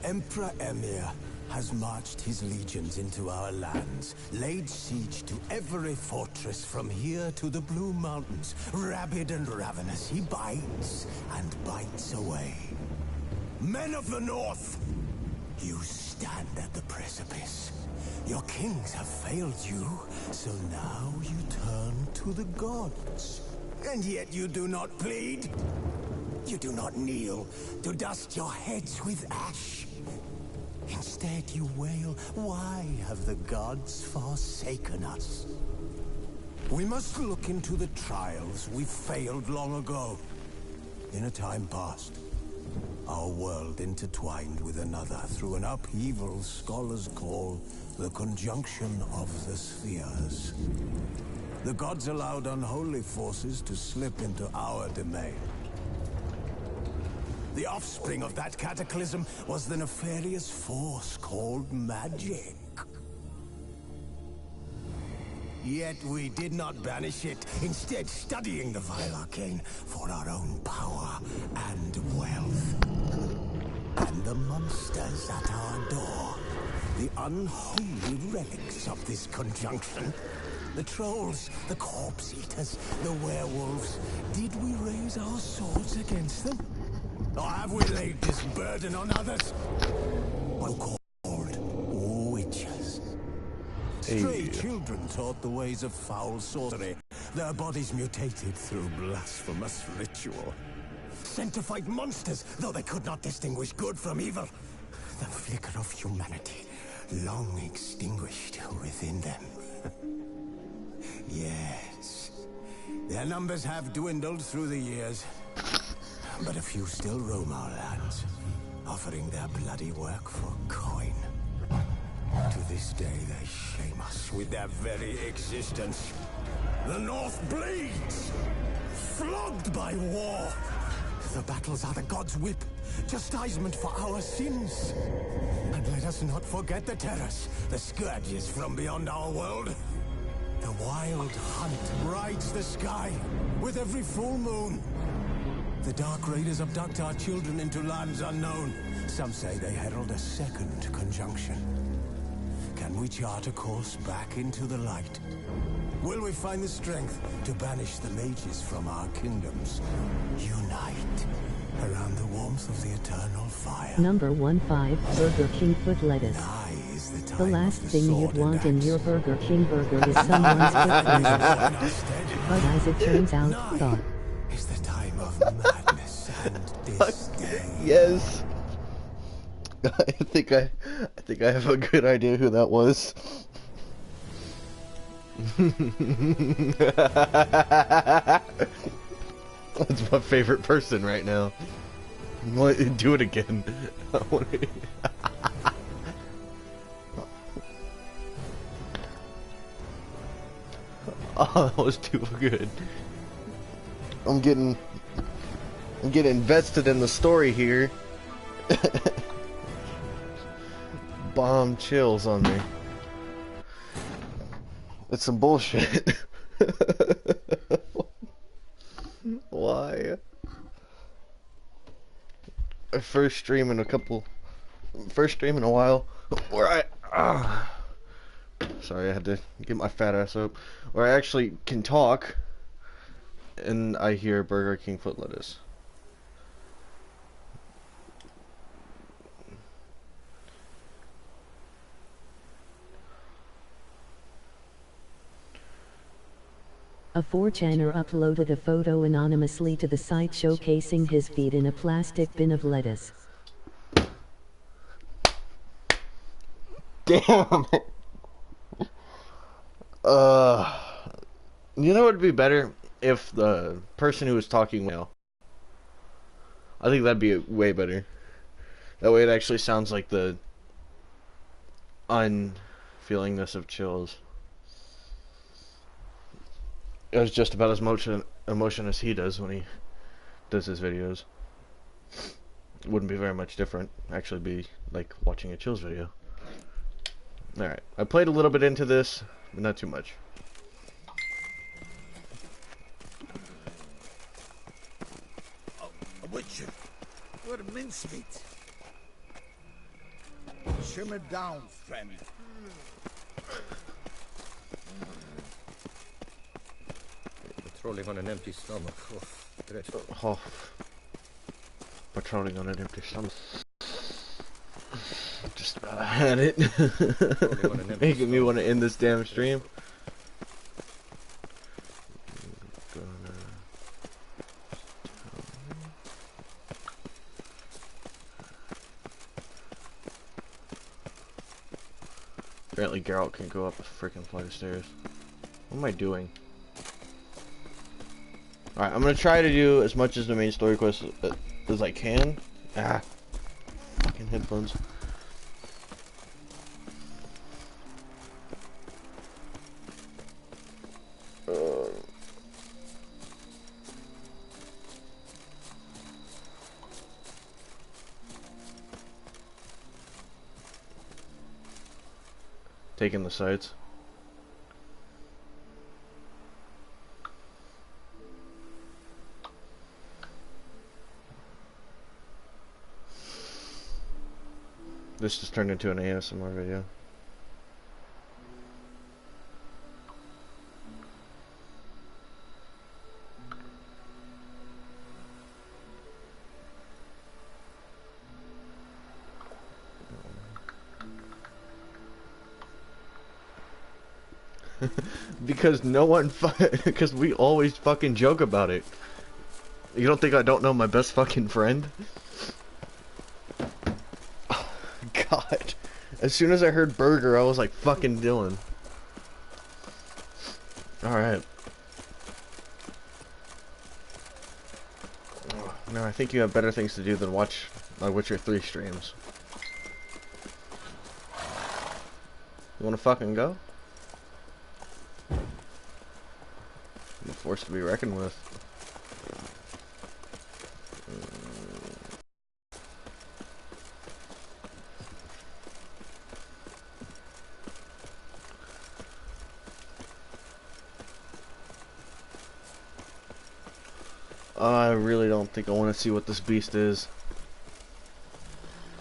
Emperor Emir has marched his legions into our lands, laid siege to every fortress from here to the Blue Mountains. Rabid and ravenous, he bites and bites away. Men of the North, you stand at the precipice. Your kings have failed you, so now you turn to the gods. And yet you do not plead. You do not kneel to dust your heads with ash. Instead you wail, why have the gods forsaken us? We must look into the trials we failed long ago. In a time past, our world intertwined with another through an upheaval scholars call the conjunction of the spheres. The gods allowed unholy forces to slip into our domain. The offspring of that cataclysm was the nefarious force called magic. Yet we did not banish it, instead studying the vile arcane for our own power and wealth. And the monsters at our door, the unholy relics of this conjunction. The trolls, the corpse eaters, the werewolves. Did we raise our swords against them? Or have we laid this burden on others? So-called witches. Stray children taught the ways of foul sorcery. Their bodies mutated through blasphemous ritual. Sent to fight monsters, though they could not distinguish good from evil. The flicker of humanity, long extinguished within them. Yes, their numbers have dwindled through the years. But a few still roam our lands, offering their bloody work for coin. To this day, they shame us with their very existence. The North bleeds, flogged by war. The battles are the gods' whip, chastisement for our sins. And let us not forget the terrors, the scourges from beyond our world. The wild hunt rides the sky with every full moon. The Dark Raiders abduct our children into lands unknown. Some say they herald a second conjunction. Can we chart a course back into the light? Will we find the strength to banish the mages from our kingdoms? Unite around the warmth of the eternal fire. Number 15, Burger King foot lettuce. The last thing you'd want in your Burger King burger is someone's foot lettuce. But as it turns out, thought is the time of madness and this day. Yes. I think I have a good idea who that was. That's my favorite person right now. Do it again. Oh, that was too good. I'm getting invested in the story here. Bomb chills on me. It's some bullshit. Why? First stream in a while where sorry, I had to get my fat ass up. Where I actually can talk and I hear Burger King foot lettuce. A 4chaner uploaded a photo anonymously to the site showcasing his feet in a plastic bin of lettuce. Damn it. You know what would be better if the person who was talking well. I think that'd be way better. That way it actually sounds like the unfeelingness of chills. It was just about as much emotion as he does when he does his videos. It wouldn't be very much different. Actually be like watching a Chills video. Alright, I played a little bit into this, but not too much. A witcher. What a mincemeat. Simmer down, friend. Patrolling on an empty stomach. Oh, dreadful. Oh. Patrolling on an empty stomach. Just about had it. Making me want to end this damn stream. Apparently Geralt can go up a freaking flight of stairs. What am I doing? Alright, I'm gonna try to do as much as the main story quest as I can. Ah. Fucking headphones. Taking the sights. This just turned into an ASMR video. Because no one because we always fucking joke about it. You don't think I don't know my best fucking friend? Oh, God. As soon as I heard burger, I was like fucking Dylan. Alright. No, I think you have better things to do than watch my Witcher 3 streams. You wanna fucking go? I'm a force to be reckoned with. I really don't think I want to see what this beast is.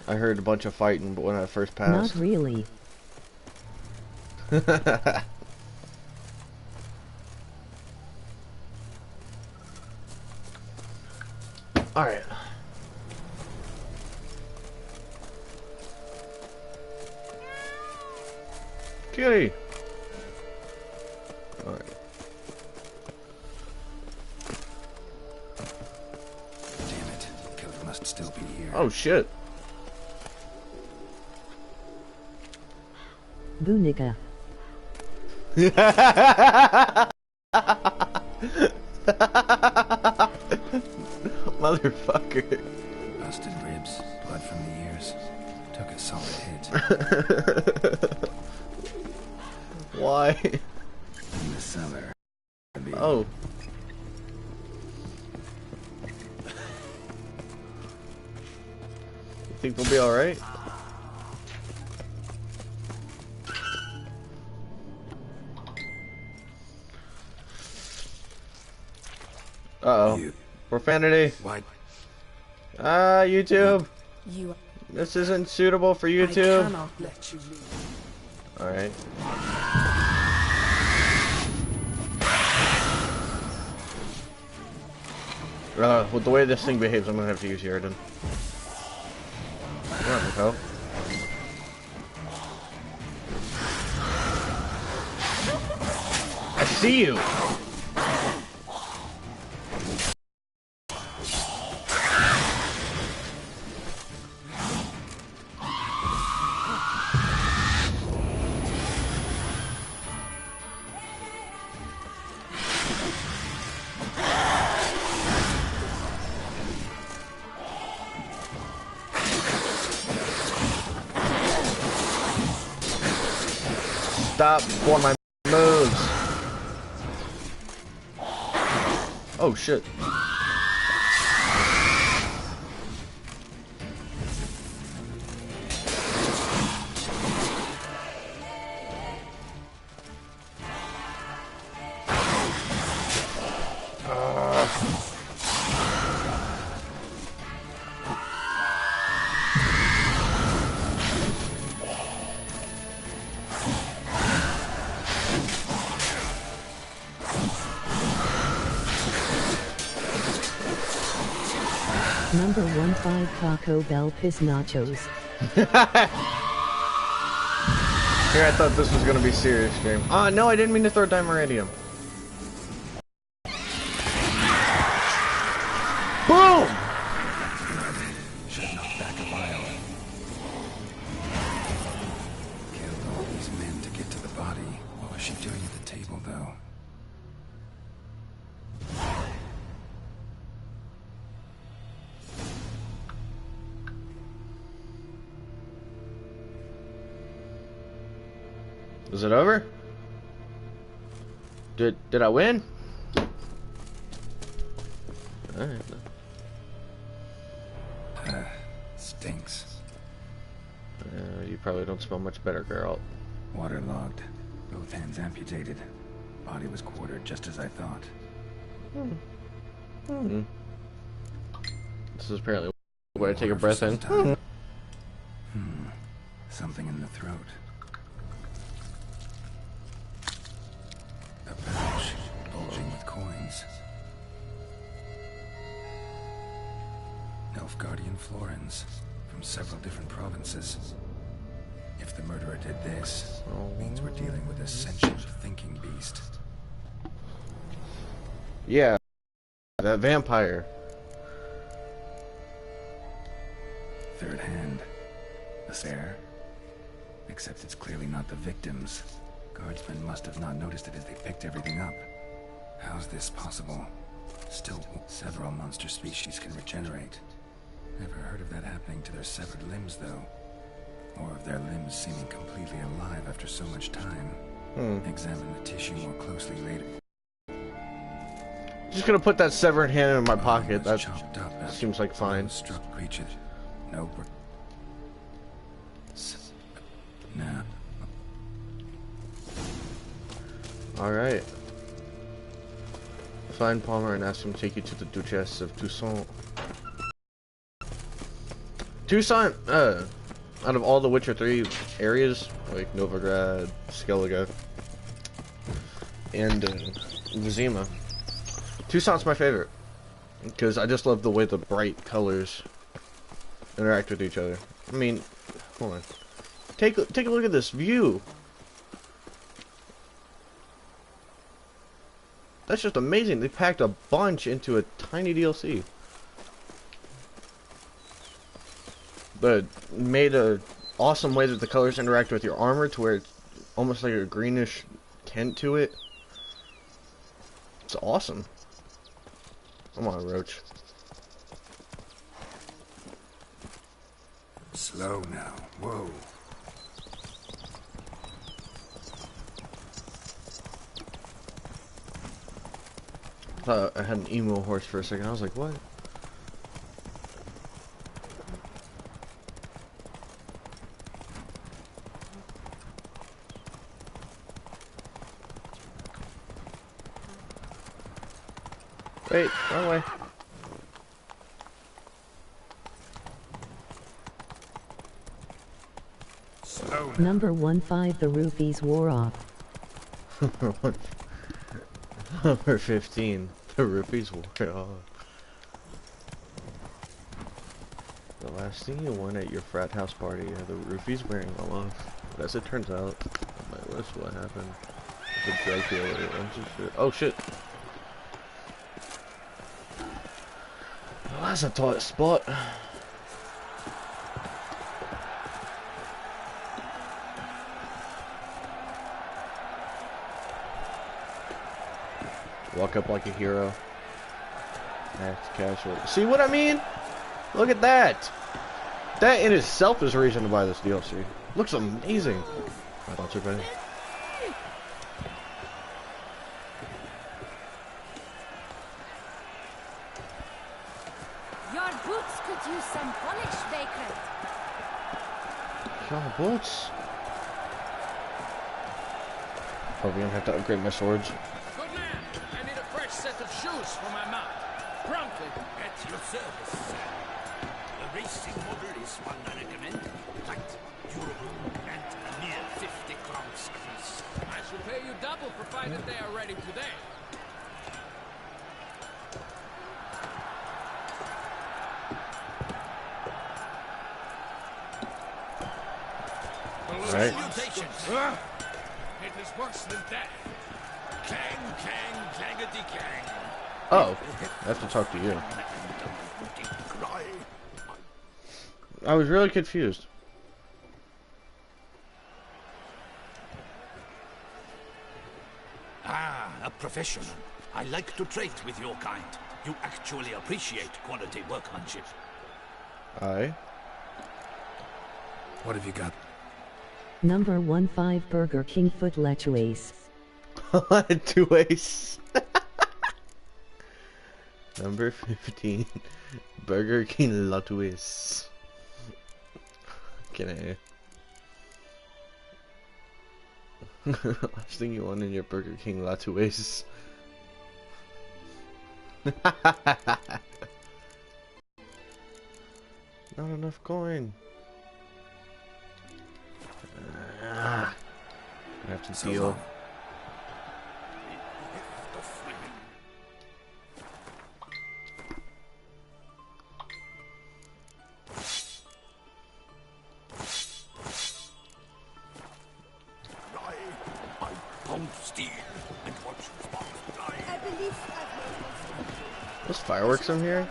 I heard a bunch of fighting, but when I first passed... Not really. Alright. Kitty! Alright. Damn it. Killer must still be here. Oh shit. Bunica. Motherfucker. Busted ribs, blood from the ears. Took a solid hit. Why? In the cellar. Oh. You think we'll be alright? Uh-oh. Profanity. What? YouTube. You. This isn't suitable for YouTube. I cannot let you leave. Alright. With the way this thing behaves, I'm gonna have to use Yaradan. That would help. I see you! Stop for my moves. Oh shit. Number 15 Taco Bell Piss Nachos. Here, I thought this was gonna be serious game. No, I didn't mean to throw Dimeridium. Boom! Should have knocked back a vial. Killed all these men to get to the body. What was she doing at the table, though? Is it over? Did I win? Alright. Stinks. You probably don't smell much better, Geralt. Waterlogged. Both hands amputated. Body was quartered just as I thought. This is apparently where I take a breath in. Something in the throat. A pouch bulging with coins. Nilfgaardian florins from several different provinces. If the murderer did this, it means we're dealing with a sentient thinking beast. Yeah, that vampire. Third hand. A fair. Except it's clearly not the victim's. Guardsmen must have not noticed it as they picked everything up. How's this possible? Still, several monster species can regenerate. Never heard of that happening to their severed limbs, though. Or of their limbs seeming completely alive after so much time. Examine the tissue more closely later. Just gonna put that severed hand in my pocket. That Chopped up after seems like fine. struck creatures. No. Nah. Alright. Find Palmer and ask him to take you to the Duchess of Toussaint. Toussaint, out of all the Witcher 3 areas, like Novigrad, Skellige, and Vizima, Toussaint's my favorite. Because I just love the way the bright colors interact with each other. I mean, hold on. Take a look at this view. That's just amazing. They packed a bunch into a tiny DLC. But made a awesome way that the colors interact with your armor to where it's almost like a greenish tint to it. It's awesome. Come on, Roach. Slow now. Whoa. I thought I had an emo horse for a second. I was like, what? Wait, wrong way. Slow now. Number 15 The Roofies wore off. Number 15. The rupees wore off. The last thing you want at your frat house party are the roofies wearing them off. But as it turns out, on my list, what happened? The drug dealer. Oh shit! Well, that's a tight spot. Walk up like a hero. Act casual. See what I mean? Look at that! That in itself is a reason to buy this DLC. Looks amazing. Sponsored by Your boots could use some polish, Vagrant. Your boots? Probably gonna have to upgrade my swords. Good man. I need a fresh set of shoes for my mount. Promptly. At your service, sir. The racing model is one I recommend. Light, durable, and a mere 50 crowns apiece. I shall pay you double provided they are ready today. Right. It is worse than death. Clang, clang, clangety clang. Oh, I have to talk to you. I was really confused. Ah, a professional. I like to trade with your kind. You actually appreciate quality workmanship. Aye. What have you got? Number 15 Burger King foot lechuace. 2 ace. Number 15. Burger King Latuis. Can I? Last thing you want in your Burger King Latuis. Not enough coin. I have to So deal. long. I pound steel and watch sparks fly. I believe I've There's fireworks in here.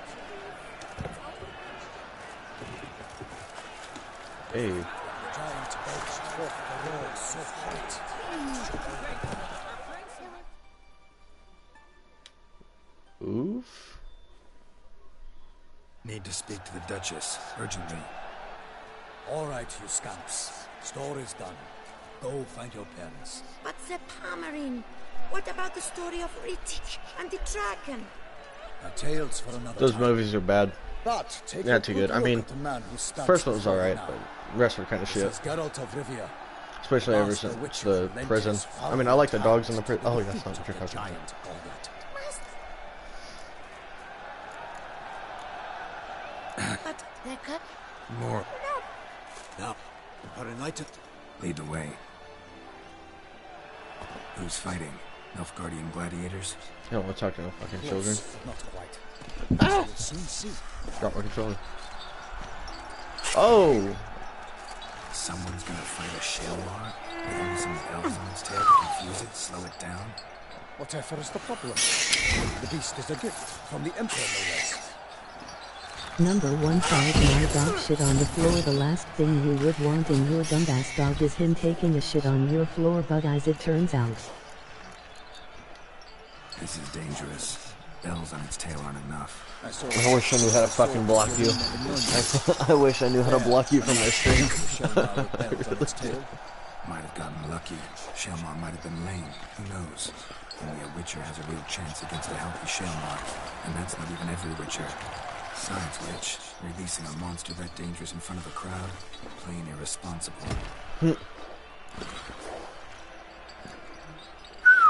Hey. Oof. Need to speak to the Duchess urgently. All right, you scamps. Story's done. Go find your parents. But the Palmerine. What about the story of Ritik and the dragon? Tales for another Those time. movies are bad. But take Not a too good good. I look mean, at the man who stands first one was before you alright, now. but the rest were kind of This shit. is Geralt of Rivia. Especially ever Master since Witcher the lent prison. his I mean, I like the father dogs in the prison. Oh, to that's not the what you're talking about. giant Goblet. But Decker? More. Now, United. Lead the way. Who's fighting? Nilfgaardian gladiators? I don't want to talk to no fucking children. Close, but not quite. We'll soon see. Drop my controller. Oh! Someone's gonna fight a Shalmar with only some elves on its tail to confuse it, slow it down? Whatever is the problem? The beast is a gift from the Emperor, no less. Number 15 My dog shit on the floor. The last thing you would want in your dumbass dog is him taking a shit on your floor, but as it turns out. This is dangerous. Bells on its tail aren't enough. I wish I knew how to fucking block you. I wish I knew how to block you from my stream. Might have gotten lucky. Shalmar might have been lame. Who knows? Only a Witcher has a real chance against a healthy Shalmar. And that's not even every Witcher. Besides which, releasing a monster that dangerous in front of a crowd, plain irresponsible.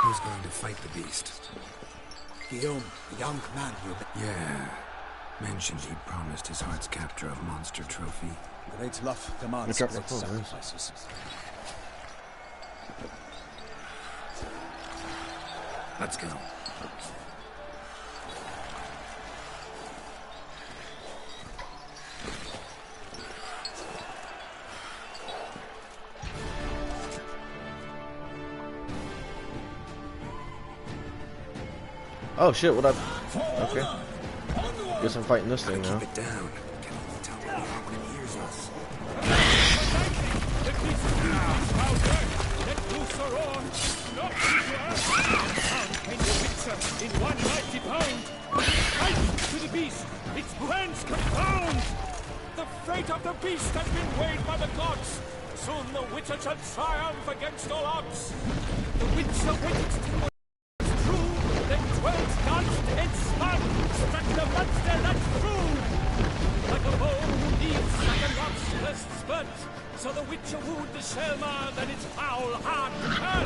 Who's going to fight the beast? Guillaume, the young man you... Yeah. Mentioned he'd promised his heart's capture of monster trophy. Great love demands Look up great the phone, right? sacrifices. Let's go. Oh shit, what up? Okay. Guess I'm fighting this thing now. Keep it down. Can't even tell where we are when it hears us. In one mighty pound, fight to the beast, its plans confound! The fate of the beast has been weighed by the gods. Soon the Witcher shall triumph against all odds. The Witcher waited till true, then 12 dodged and spun, struck the monster that's through. Like a bow who leaves like a lobster's spurt, so the Witcher wooed the Shalmar, then its foul heart hurt.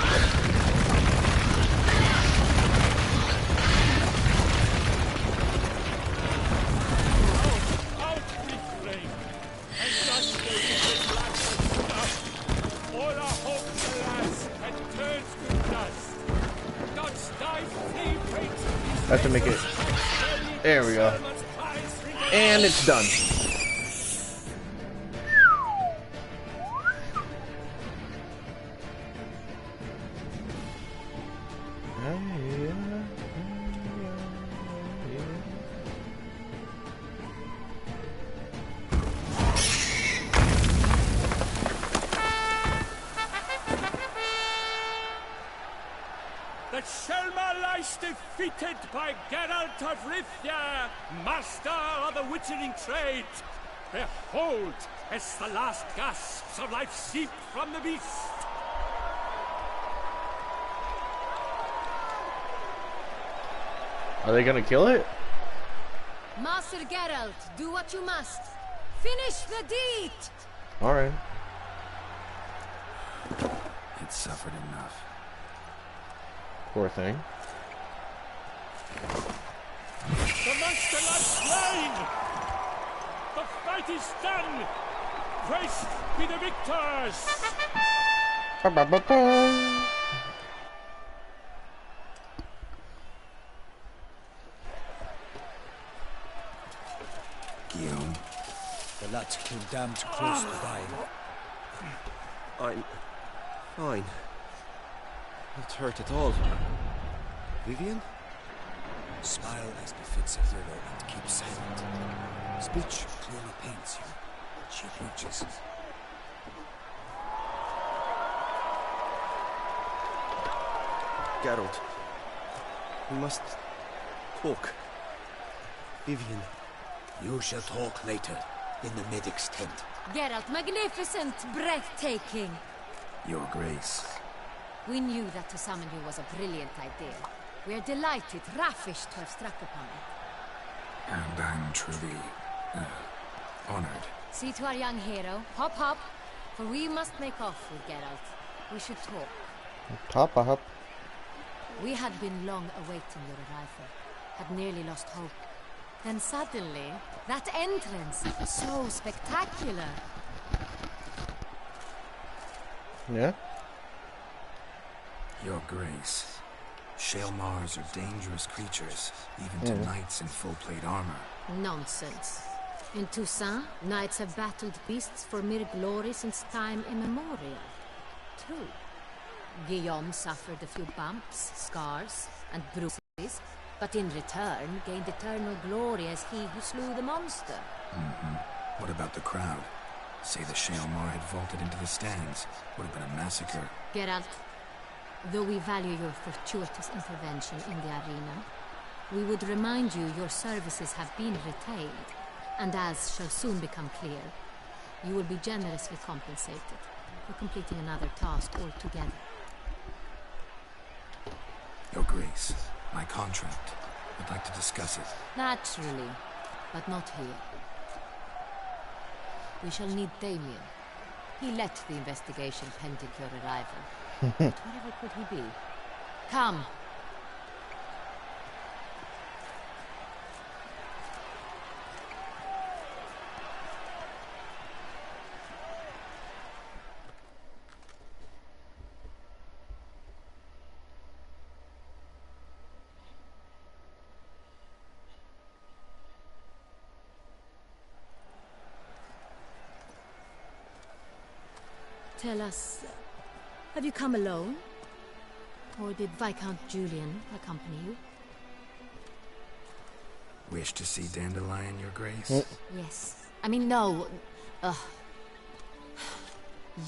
I have to make it. There we go. And it's done. defeated by Geralt of Rivia, master of the witchering trade. Behold, as the last gasps of life seep from the beast. Are they gonna kill it? Master Geralt, do what you must. Finish the deed! Alright. It suffered enough. Poor thing. The monster lies slain! The fight is done! Praised be the victors! Ba-ba-ba-ba. Guillaume. The lad came damned close to dying. I'm fine. Not hurt at all. Vivian? Smile as befits a hero and keep silent. Speech clearly paints you. She approaches. Geralt. We must talk. Vivian. You shall talk later, in the medic's tent. Geralt, magnificent, breathtaking. Your Grace. We knew that to summon you was a brilliant idea. We are delighted, ravished to have struck upon it. And I'm truly honored. See to our young hero. Hop, hop. For we must make off with Geralt. We should talk. Top up. We had been long awaiting your arrival. Had nearly lost hope. Then suddenly, that entrance, so spectacular. Yeah? Your Grace. Shaelmars are dangerous creatures, even to knights in full-plate armor. Nonsense. In Toussaint, knights have battled beasts for mere glory since time immemorial. True. Guillaume suffered a few bumps, scars, and bruises, but in return gained eternal glory as he who slew the monster. What about the crowd? Say the Shaelmar had vaulted into the stands. Would have been a massacre. Geralt, though we value your fortuitous intervention in the arena, we would remind you your services have been retained, and as shall soon become clear, you will be generously compensated for completing another task altogether. Your Grace, my contract. I'd like to discuss it. Naturally, but not here. We shall need Damien. He led the investigation pending your arrival. But wherever could he be? Come. Tell us, have you come alone? Or did Viscount Julian accompany you? Wish to see Dandelion, Your Grace? Yes. I mean, no.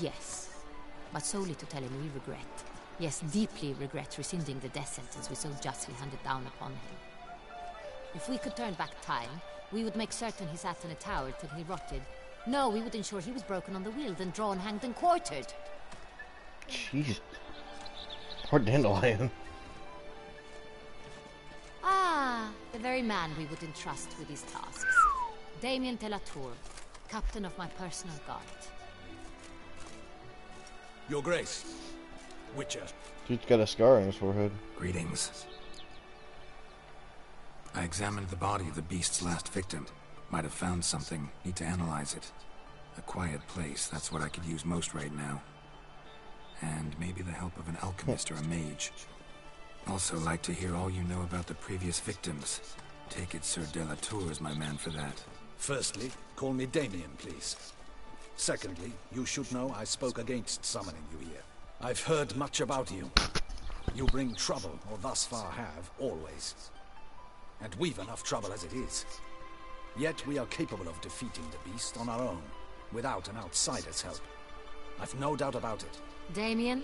Yes. But solely to tell him we regret. Yes, deeply regret rescinding the death sentence we so justly handed down upon him. If we could turn back time, we would make certain he sat in a tower till he rotted. No, we would ensure he was broken on the wheel, then drawn, hanged, and quartered. Jeez. Poor Dandelion. Ah, the very man we would entrust with these tasks. Damien de la Tour, captain of my personal guard. Your Grace. Witcher. Dude's got a scar on his forehead. Greetings. I examined the body of the beast's last victim. Might have found something. Need to analyze it. A quiet place, that's what I could use most right now. And maybe the help of an alchemist or a mage. Also like to hear all you know about the previous victims. Take it Sir de la Tour is my man for that. Firstly, call me Damien, please. Secondly, you should know I spoke against summoning you here. I've heard much about you. You bring trouble, or thus far have, always. And we've enough trouble as it is. Yet we are capable of defeating the beast on our own, without an outsider's help. I've no doubt about it. Damien,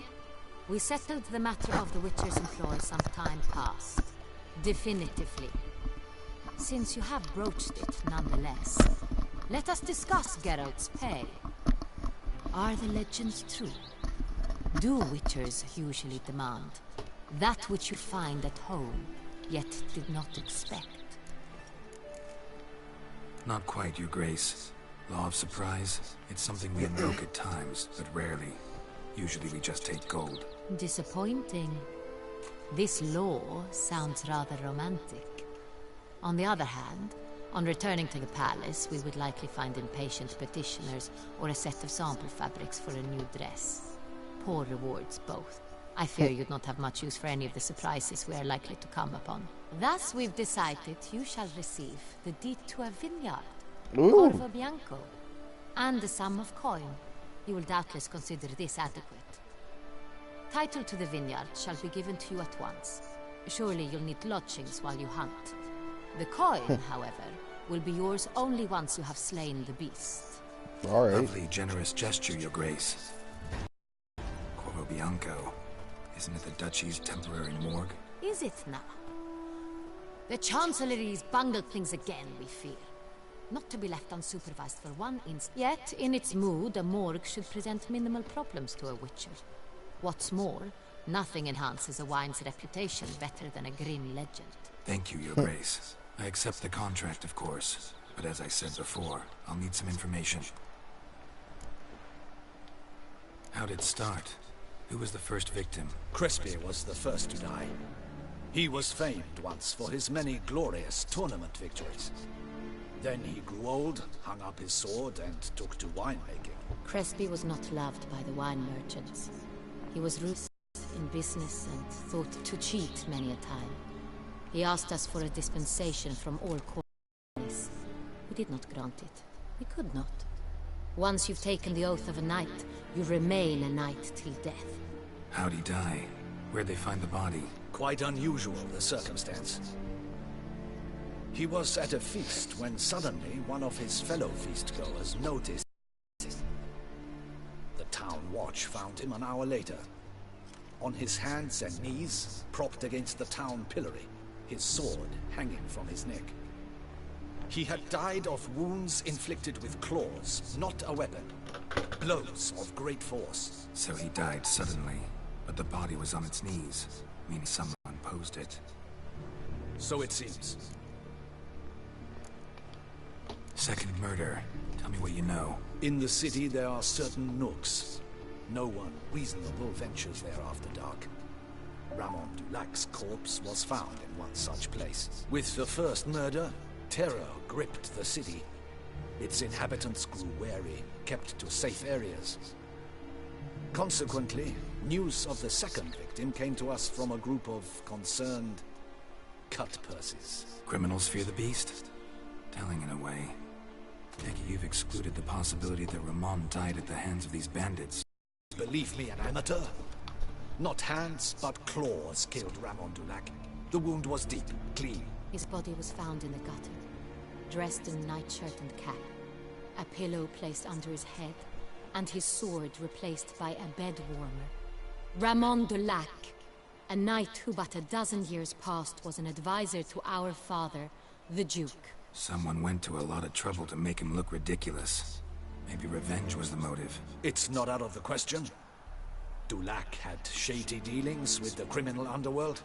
we settled the matter of the Witcher's employ some time past. Definitively. Since you have broached it, nonetheless, let us discuss Geralt's pay. Are the legends true? Do witchers usually demand that which you find at home, yet did not expect? Not quite, Your Grace. Law of surprise, it's something we invoke at times, but rarely. Usually we just take gold. Disappointing. This law sounds rather romantic. On the other hand, on returning to the palace, we would likely find impatient petitioners or a set of sample fabrics for a new dress. Poor rewards, both. I fear you'd not have much use for any of the surprises we are likely to come upon. Thus, we've decided you shall receive the deed to a vineyard, Corvo Bianco, and the sum of coin. You will doubtless consider this adequate. Title to the vineyard shall be given to you at once. Surely you'll need lodgings while you hunt. The coin, however, will be yours only once you have slain the beast. All right. Lovely, generous gesture, Your Grace. Corvo Bianco. Isn't it the Duchy's temporary morgue? Is it now? The Chancellery's bungled things again, we fear. Not to be left unsupervised for one instant. Yet, in its mood, a morgue should present minimal problems to a witcher. What's more, nothing enhances a wine's reputation better than a grim legend. Thank you, Your Grace. I accept the contract, of course. But as I said before, I'll need some information. How'd it start? Who was the first victim? Crespi was the first to die. He was famed once for his many glorious tournament victories. Then he grew old, hung up his sword, and took to winemaking. Crespi was not loved by the wine merchants. He was ruthless in business and thought to cheat many a time. He asked us for a dispensation from all courts. We did not grant it. We could not. Once you've taken the oath of a knight, you remain a knight till death. How'd he die? Where'd they find the body? Quite unusual, the circumstance. He was at a feast when suddenly one of his fellow feastgoers noticed. The town watch found him an hour later. On his hands and knees, propped against the town pillory, his sword hanging from his neck. He had died of wounds inflicted with claws, not a weapon. Blows of great force. So he died suddenly, but the body was on its knees, meaning someone posed it. So it seems. Second murder. Tell me what you know. In the city there are certain nooks. No one reasonable ventures there after dark. Ramon Dulac's corpse was found in one such place. With the first murder, terror gripped the city. Its inhabitants grew wary, kept to safe areas. Consequently, news of the second victim came to us from a group of concerned cut-purses. Criminals fear the beast? Telling in a way. Nicky, you've excluded the possibility that Ramon died at the hands of these bandits. Believe me, an amateur? Not hands, but claws killed Ramon Dulac. The wound was deep, clean. His body was found in the gutter, dressed in nightshirt and cap, a pillow placed under his head, and his sword replaced by a bed warmer. Ramon Dulac, a knight who but a dozen years past was an advisor to our father, the Duke. Someone went to a lot of trouble to make him look ridiculous. Maybe revenge was the motive. It's not out of the question. Dulac had shady dealings with the criminal underworld,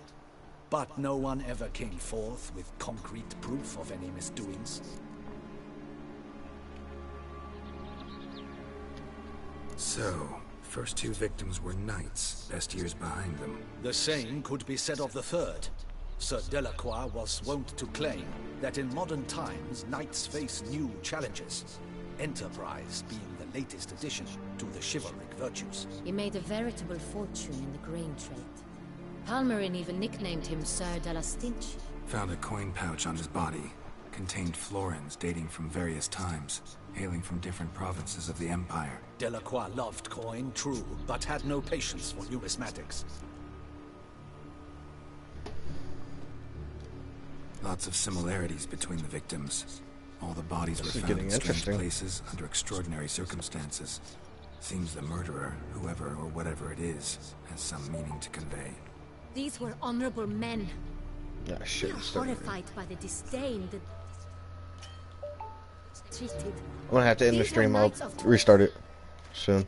but no one ever came forth with concrete proof of any misdoings. So, first two victims were knights, best years behind them. The same could be said of the third. Sir Delacroix was wont to claim that in modern times, knights face new challenges, enterprise being the latest addition to the chivalric virtues. He made a veritable fortune in the grain trade. Palmerin even nicknamed him Sir de la Stinch. Found a coin pouch on his body. Contained florins dating from various times, hailing from different provinces of the Empire. Delacroix loved coin, true, but had no patience for numismatics. Lots of similarities between the victims. All the bodies were found in strange places under extraordinary circumstances. Seems the murderer, whoever or whatever it is, has some meaning to convey. These were honorable men. Yeah, shit. We are horrified by the disdain that treated. I'm gonna have to end the stream. I'll restart it soon.